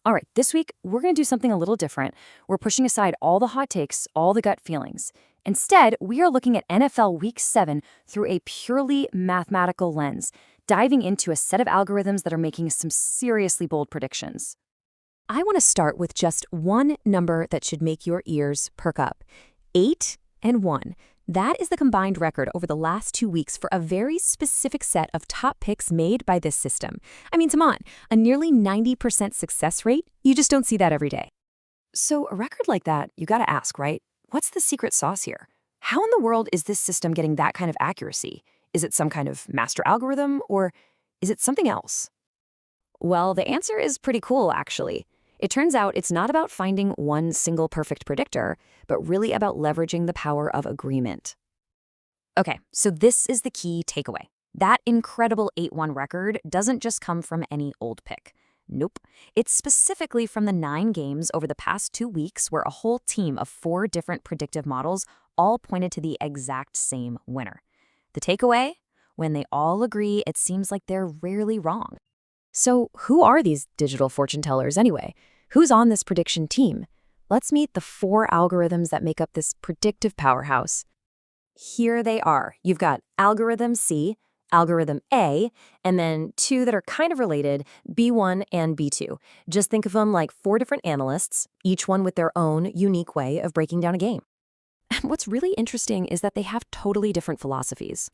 All right, this week, we're going to do something a little different. We're pushing aside all the hot takes, all the gut feelings. Instead, we are looking at NFL Week 7 through a purely mathematical lens, diving into a set of algorithms that are making some seriously bold predictions. I want to start with just one number that should make your ears perk up. 8 and 1. That is the combined record over the last 2 weeks for a very specific set of top picks made by this system. I mean, come on, a nearly 90% success rate? You just don't see that every day. So a record like that, you gotta ask, right? What's the secret sauce here? How in the world is this system getting that kind of accuracy? Is it some kind of master algorithm, or is it something else? Well, the answer is pretty cool, actually. It turns out it's not about finding one single perfect predictor, but really about leveraging the power of agreement. Okay, so this is the key takeaway. That incredible 8-1 record doesn't just come from any old pick. Nope. It's specifically from the 9 games over the past 2 weeks where a whole team of 4 different predictive models all pointed to the exact same winner. The takeaway? When they all agree, it seems like they're rarely wrong. So who are these digital fortune tellers anyway? Who's on this prediction team? Let's meet the 4 algorithms that make up this predictive powerhouse. Here they are. You've got algorithm C, algorithm A, and then 2 that are kind of related, B1 and B2. Just think of them like 4 different analysts, each one with their own unique way of breaking down a game. And what's really interesting is that they have totally different philosophies.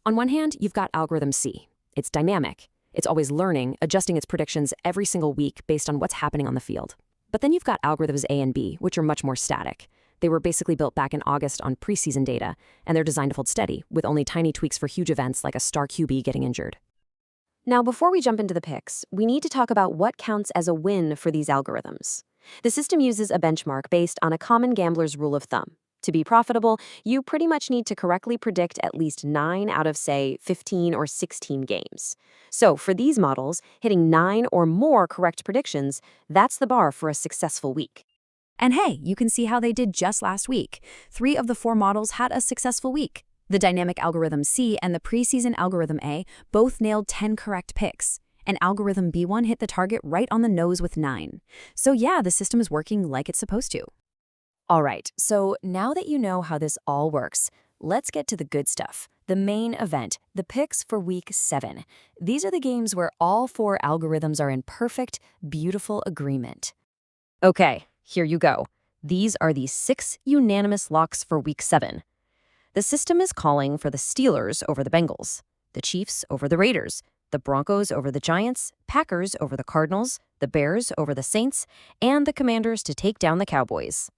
On one hand, you've got algorithm C. It's dynamic. It's always learning, adjusting its predictions every single week based on what's happening on the field. But then you've got algorithms A and B, which are much more static. They were basically built back in August on preseason data, and they're designed to hold steady, with only tiny tweaks for huge events like a star QB getting injured. Now, before we jump into the picks, we need to talk about what counts as a win for these algorithms. The system uses a benchmark based on a common gambler's rule of thumb. To be profitable, you pretty much need to correctly predict at least 9 out of, say, 15 or 16 games. So for these models, hitting 9 or more correct predictions, that's the bar for a successful week. And hey, you can see how they did just last week. 3 of the 4 models had a successful week. The dynamic algorithm C and the preseason algorithm A both nailed 10 correct picks. And algorithm B1 hit the target right on the nose with 9. So yeah, the system is working like it's supposed to. All right, so now that you know how this all works, let's get to the good stuff. The main event, the picks for Week 7. These are the games where all 4 algorithms are in perfect, beautiful agreement. Okay, here you go. These are the 6 unanimous locks for Week 7. The system is calling for the Steelers over the Bengals, the Chiefs over the Raiders, the Broncos over the Giants, Packers over the Cardinals, the Bears over the Saints, and the Commanders to take down the Cowboys.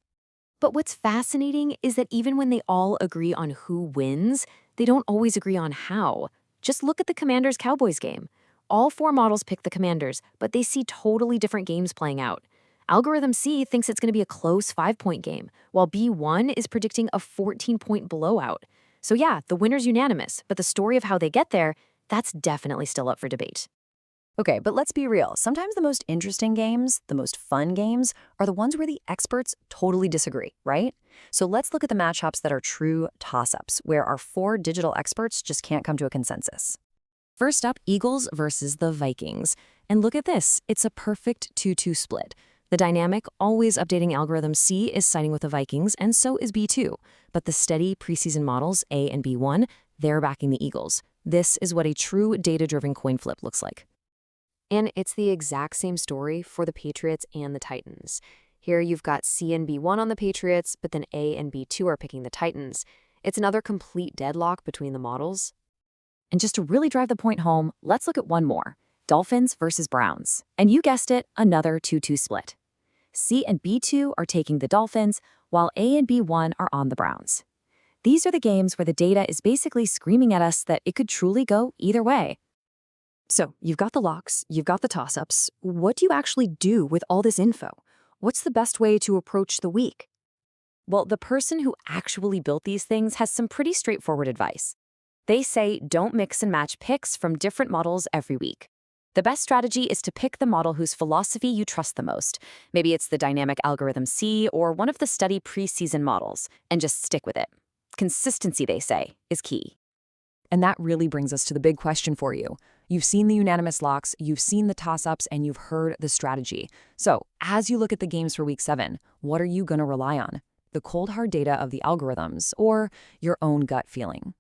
But what's fascinating is that even when they all agree on who wins, they don't always agree on how. Just look at the Commanders-Cowboys game. All 4 models pick the Commanders, but they see totally different games playing out. Algorithm C thinks it's going to be a close 5-point game, while B1 is predicting a 14-point blowout. So yeah, the winner's unanimous, but the story of how they get there, that's definitely still up for debate. Okay, but let's be real. Sometimes the most interesting games, the most fun games, are the ones where the experts totally disagree, right? So let's look at the matchups that are true toss-ups, where our 4 digital experts just can't come to a consensus. First up, Eagles versus the Vikings. And look at this, it's a perfect 2-2 split. The dynamic, always updating algorithm C is siding with the Vikings, and so is B2. But the steady preseason models, A and B1, they're backing the Eagles. This is what a true data-driven coin flip looks like. And it's the exact same story for the Patriots and the Titans. Here you've got C and B1 on the Patriots, but then A and B2 are picking the Titans. It's another complete deadlock between the models. And just to really drive the point home, let's look at one more. Dolphins versus Browns. And you guessed it, another 2-2 split. C and B2 are taking the Dolphins, while A and B1 are on the Browns. These are the games where the data is basically screaming at us that it could truly go either way. So you've got the locks, you've got the toss-ups. What do you actually do with all this info? What's the best way to approach the week? Well, the person who actually built these things has some pretty straightforward advice. They say don't mix and match picks from different models every week. The best strategy is to pick the model whose philosophy you trust the most. Maybe it's the dynamic algorithm C or one of the study preseason models, and just stick with it. Consistency, they say, is key. And that really brings us to the big question for you. You've seen the unanimous locks, you've seen the toss-ups, and you've heard the strategy. So, as you look at the games for Week 7, what are you going to rely on? The cold hard data of the algorithms or your own gut feeling?